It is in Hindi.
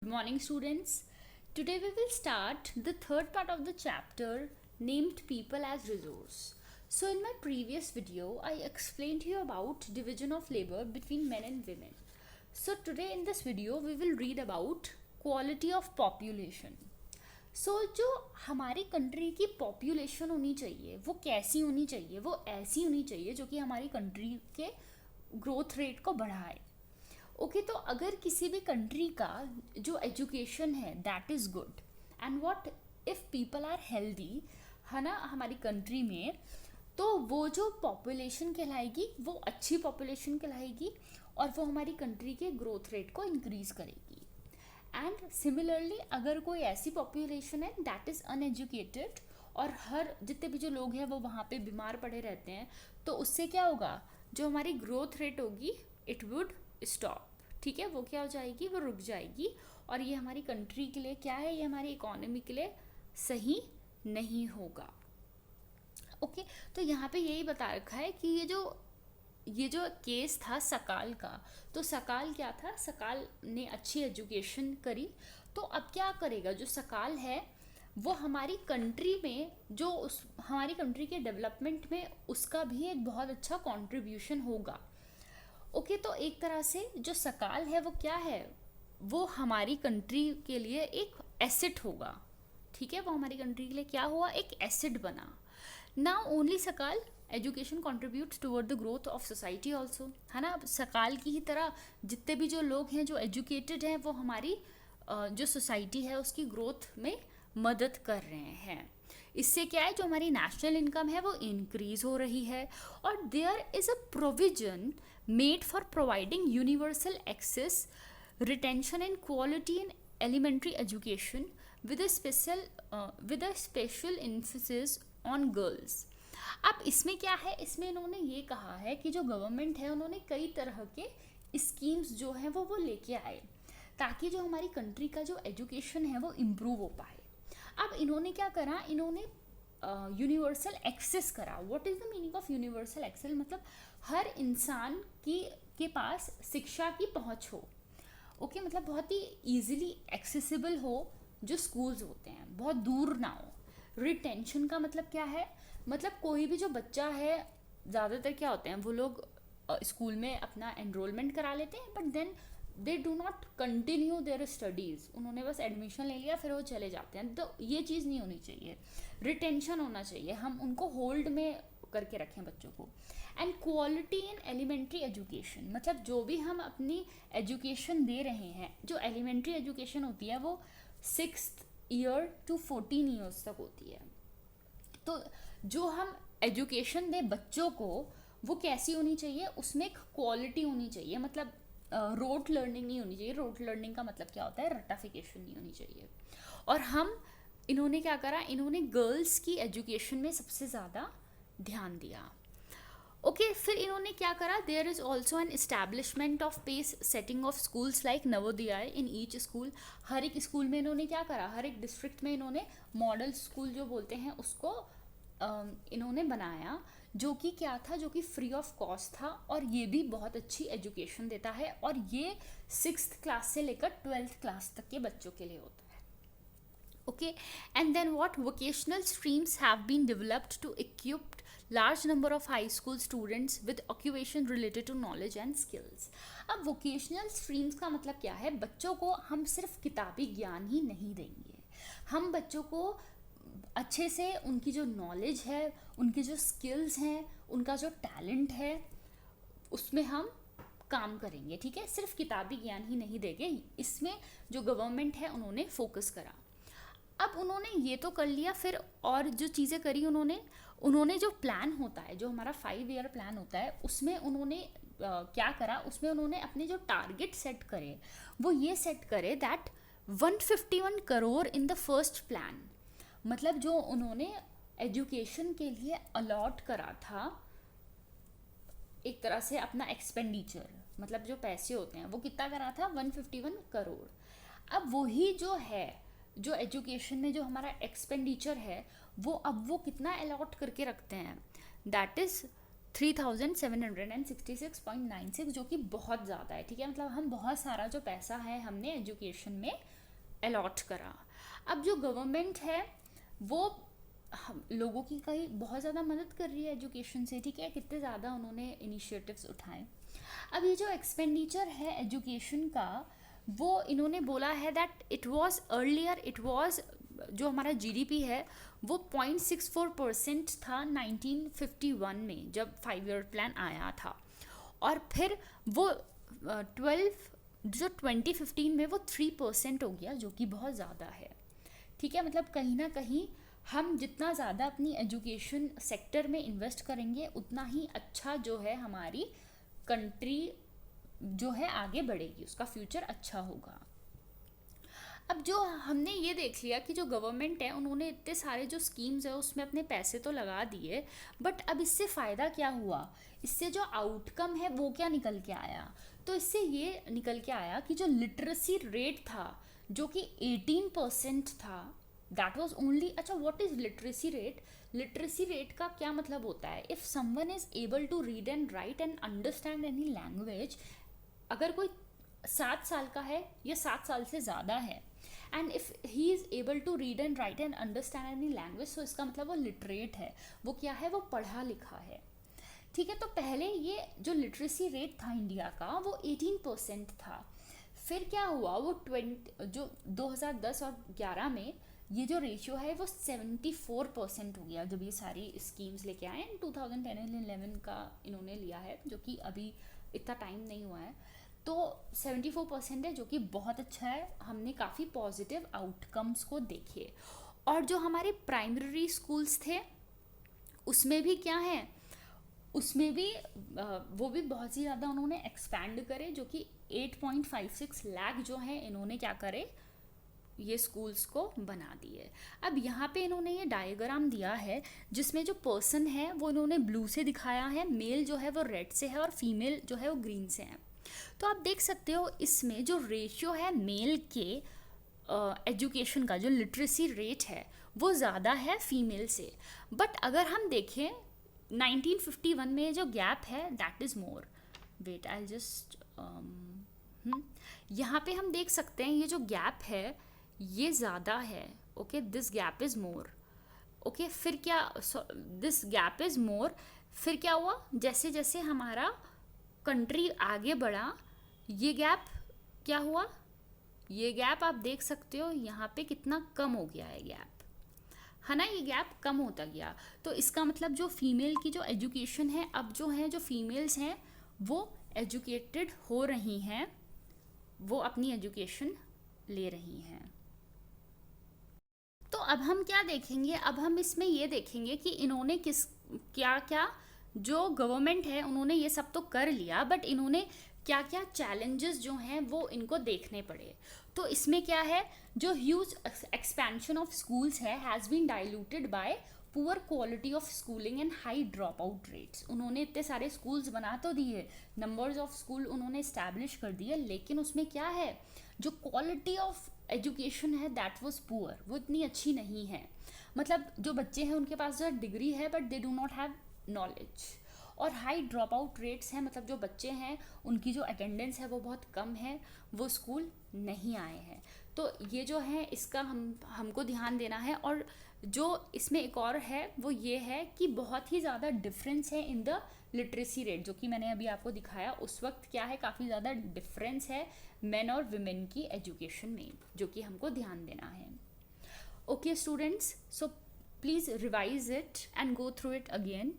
Good morning, students. Today we will start the third part of the chapter named People as Resource. So, in my previous video, I explained to you about division of labor between men and women. So, today in this video, we will read about quality of population. सो जो हमारी कंट्री की पॉपुलेशन होनी चाहिए वो कैसी होनी चाहिए, वो ऐसी होनी चाहिए जो कि हमारी कंट्री के ग्रोथ रेट को बढ़ाए. ओके तो अगर किसी भी कंट्री का जो एजुकेशन है that is good and what if people are healthy है ना हमारी कंट्री में, तो वो जो पॉपुलेशन कहलाएगी वो अच्छी पॉपुलेशन कहलाएगी और वो हमारी कंट्री के ग्रोथ रेट को इंक्रीज करेगी. एंड सिमिलरली अगर कोई ऐसी पॉपुलेशन है दैट इज़ अनएजुकेटेड और हर जितने भी जो लोग हैं वो वहाँ पे बीमार पड़े रहते हैं, तो उससे क्या होगा, जो हमारी ग्रोथ रेट होगी इट वुड स्टॉप. ठीक है, वो क्या हो जाएगी, वो रुक जाएगी और ये हमारी कंट्री के लिए क्या है, ये हमारी इकोनॉमी के लिए सही नहीं होगा. ओके तो यहाँ पे यही बता रखा है कि ये जो केस था सकाल का, तो सकाल क्या था, सकाल ने अच्छी एजुकेशन करी, तो अब क्या करेगा, जो सकाल है वो हमारी कंट्री में जो हमारी कंट्री के डेवलपमेंट में उसका भी एक बहुत अच्छा कंट्रीब्यूशन होगा. ओके तो एक तरह से जो सकाल है वो क्या है, वो हमारी कंट्री के लिए एक एसेट होगा. ठीक है, वो हमारी कंट्री के लिए क्या हुआ, एक एसेट बना. नाउ ओनली सकाल education contributes toward the growth of society also, है ना. सकाल की ही तरह जितने भी जो लोग हैं जो एजुकेटेड हैं वो हमारी जो सोसाइटी है उसकी ग्रोथ में मदद कर रहे हैं. इससे क्या है, जो हमारी नेशनल इनकम है वो इंक्रीज हो रही है और there is a provision made for providing universal access, retention and quality in elementary education with a special emphasis on girls. अब इसमें क्या है, इसमें इन्होंने ये कहा है कि जो गवर्नमेंट है उन्होंने कई तरह के स्कीम्स जो हैं वो लेके आए ताकि जो हमारी कंट्री का जो एजुकेशन है वो इम्प्रूव हो पाए. अब इन्होंने क्या करा, इन्होंने यूनिवर्सल एक्सेस करा. What is the meaning of universal access, मतलब हर इंसान के पास शिक्षा की पहुंच हो. ओके मतलब बहुत ही ईजिली एक्सेसिबल हो, जो स्कूल्स होते हैं बहुत दूर ना हो. रिटेंशन का मतलब क्या है, मतलब कोई भी जो बच्चा है, ज़्यादातर क्या होते हैं वो लोग स्कूल में अपना एनरोलमेंट करा लेते हैं but then they do not continue their studies. उन्होंने बस एडमिशन ले लिया फिर वो चले जाते हैं, तो ये चीज़ नहीं होनी चाहिए. रिटेंशन होना चाहिए, हम उनको होल्ड में करके रखें बच्चों को. And quality in elementary education, मतलब जो भी हम अपनी एजुकेशन दे रहे हैं, जो एलिमेंट्री एजुकेशन होती है वो 6th ईयर टू 14 ईयर्स तक होती है. तो जो हम एजुकेशन दें बच्चों को वो कैसी होनी चाहिए, उसमें एक क्वालिटी होनी चाहिए. मतलब रोट लर्निंग नहीं होनी चाहिए. रोट लर्निंग का मतलब क्या होता है, रट्टाफिकेशन नहीं होनी चाहिए. और इन्होंने क्या करा, इन्होंने गर्ल्स की एजुकेशन में सबसे ज़्यादा ध्यान दिया. ओके फिर इन्होंने क्या करा, there is also an establishment of pace setting of schools like Navodaya in each school. हर एक स्कूल में इन्होंने क्या करा, हर एक डिस्ट्रिक्ट में इन्होंने मॉडल स्कूल जो बोलते हैं उसको इन्होंने बनाया, जो कि क्या था, जो कि फ्री ऑफ कॉस्ट था और ये भी बहुत अच्छी एजुकेशन देता है और ये 6th क्लास से लेकर 12th क्लास तक के बच्चों के लिए होता है. Okay, and then what vocational streams have been developed to equip large number of high school students with occupation related to knowledge and skills. अब vocational streams का मतलब क्या है, बच्चों को हम सिर्फ किताबी ज्ञान ही नहीं देंगे, हम बच्चों को अच्छे से उनकी जो नॉलेज है, उनकी जो स्किल्स हैं, उनका जो टैलेंट है उसमें हम काम करेंगे. ठीक है, सिर्फ किताबी ज्ञान ही नहीं देंगे. इसमें जो गवर्नमेंट है उन्होंने फोकस करा. अब उन्होंने ये तो कर लिया, फिर और जो चीज़ें करी उन्होंने जो प्लान होता है, जो हमारा 5 ईयर प्लान होता है, उसमें उन्होंने क्या करा, उसमें उन्होंने अपने जो टारगेट सेट करे वो ये सेट करे that 151 crore in the first plan. मतलब जो उन्होंने एजुकेशन के लिए अलॉट करा था एक तरह से अपना एक्सपेंडिचर, मतलब जो पैसे होते हैं वो कितना करा था, 151 करोड़. अब वही जो है, जो एजुकेशन में जो हमारा एक्सपेंडिचर है वो अब वो कितना अलॉट करके रखते हैं, दैट इज़ 3766.96, जो कि बहुत ज़्यादा है, ठीक है। मतलब हम बहुत सारा जो पैसा है हमने एजुकेशन में अलॉट करा। अब जो गवर्नमेंट है वो हम लोगों की कहीं बहुत ज़्यादा मदद कर रही है एजुकेशन से, ठीक है। कितने ज़्यादा उन्होंने इनिशिएटिव्स उठाए। अब ये जो एक्सपेंडिचर है एजुकेशन का, वो इन्होंने बोला है that it was earlier, it was, जो हमारा जीडीपी है वो 0.64% था 1951 में, जब 5 ईयर प्लान आया था। और फिर वो 2015 में वो 3% हो गया, जो कि बहुत ज़्यादा है, ठीक है। मतलब कहीं ना कहीं हम जितना ज़्यादा अपनी एजुकेशन सेक्टर में इन्वेस्ट करेंगे उतना ही अच्छा जो है हमारी कंट्री जो है आगे बढ़ेगी, उसका फ्यूचर अच्छा होगा। अब जो हमने ये देख लिया कि जो गवर्नमेंट है उन्होंने इतने सारे जो स्कीम्स है उसमें अपने पैसे तो लगा दिए, बट अब इससे फ़ायदा क्या हुआ, इससे जो आउटकम है वो क्या निकल के आया। तो इससे ये निकल के आया कि जो लिटरेसी रेट था जो कि 18% था, दैट वाज ओनली, अच्छा what is literacy rate? Literacy rate का क्या मतलब होता है? If someone is able to read and write and understand any language, अगर कोई 7 साल का है या 7 साल से ज़्यादा है, and if he is able to read and write and understand any language, तो इसका मतलब वो लिटरेट है, वो क्या है, वो पढ़ा लिखा है, ठीक है। तो पहले ये जो लिटरेसी रेट था इंडिया का वो 18% था। फिर क्या हुआ, वो 2010 और 11 में ये जो रेशियो है वो 74% हो गया, जब ये सारी स्कीम्स लेके आए। 2010-11 का इन्होंने लिया है, जो कि अभी इतना टाइम नहीं हुआ है, तो 74% है, जो कि बहुत अच्छा है। हमने काफ़ी पॉजिटिव आउटकम्स को देखे। और जो हमारे प्राइमरी स्कूल्स थे उसमें भी क्या है, उसमें भी वो भी बहुत ही ज़्यादा उन्होंने एक्सपैंड करे, जो कि 8.56 लाख जो है इन्होंने क्या करे, ये स्कूल्स को बना दिए। अब यहाँ पे इन्होंने ये डायग्राम दिया है जिसमें जो पर्सन है वो इन्होंने ब्लू से दिखाया है, मेल जो है वो रेड से है और फीमेल जो है वो ग्रीन से है। तो आप देख सकते हो इसमें जो रेशियो है मेल के एजुकेशन का, जो लिटरेसी रेट है वो ज़्यादा है फीमेल से। बट अगर हम देखें 1951 में जो गैप है that is more, wait I just, यहाँ पे हम देख सकते हैं ये जो गैप है ये ज़्यादा है, okay, this gap is more, okay. फिर क्या, दिस गैप इज़ मोर, फिर क्या हुआ, जैसे जैसे हमारा कंट्री आगे बढ़ा ये गैप क्या हुआ, ये गैप आप देख सकते हो यहाँ पे कितना कम हो गया है गैप, है ना, ये गैप कम होता गया। तो इसका मतलब जो फीमेल की जो एजुकेशन है, अब जो है जो फीमेल्स हैं वो एजुकेटेड हो रही हैं, वो अपनी एजुकेशन ले रही हैं। तो अब हम क्या देखेंगे, अब हम इसमें ये देखेंगे कि इन्होंने क्या क्या, जो गवर्नमेंट है उन्होंने ये सब तो कर लिया, बट इन्होंने क्या क्या चैलेंजेस जो हैं वो इनको देखने पड़े। तो इसमें क्या है, जो ह्यूज एक्सपेंशन ऑफ स्कूल्स है has been diluted by poor quality of schooling and high drop out rates. उन्होंने इतने सारे स्कूल्स बना तो दिए, नंबर्स ऑफ स्कूल उन्होंने इस्टेब्लिश कर दिए, लेकिन उसमें क्या है, जो क्वालिटी ऑफ एजुकेशन है दैट वाज पुअर, वो इतनी अच्छी नहीं है। मतलब जो बच्चे हैं उनके पास जो डिग्री है but they do not have knowledge. और हाई ड्रॉप आउट रेट्स हैं, मतलब जो बच्चे हैं उनकी जो अटेंडेंस है वो बहुत कम है, वो स्कूल नहीं आए हैं। तो ये जो है इसका हमको ध्यान देना है। और जो इसमें एक और है वो ये है कि बहुत ही ज़्यादा डिफरेंस है इन द लिटरेसी रेट, जो कि मैंने अभी आपको दिखाया। उस वक्त क्या है, काफ़ी ज़्यादा डिफरेंस है मेन और विमेन की एजुकेशन में, जो कि हमको ध्यान देना है। Okay students, so please revise it and go through it again.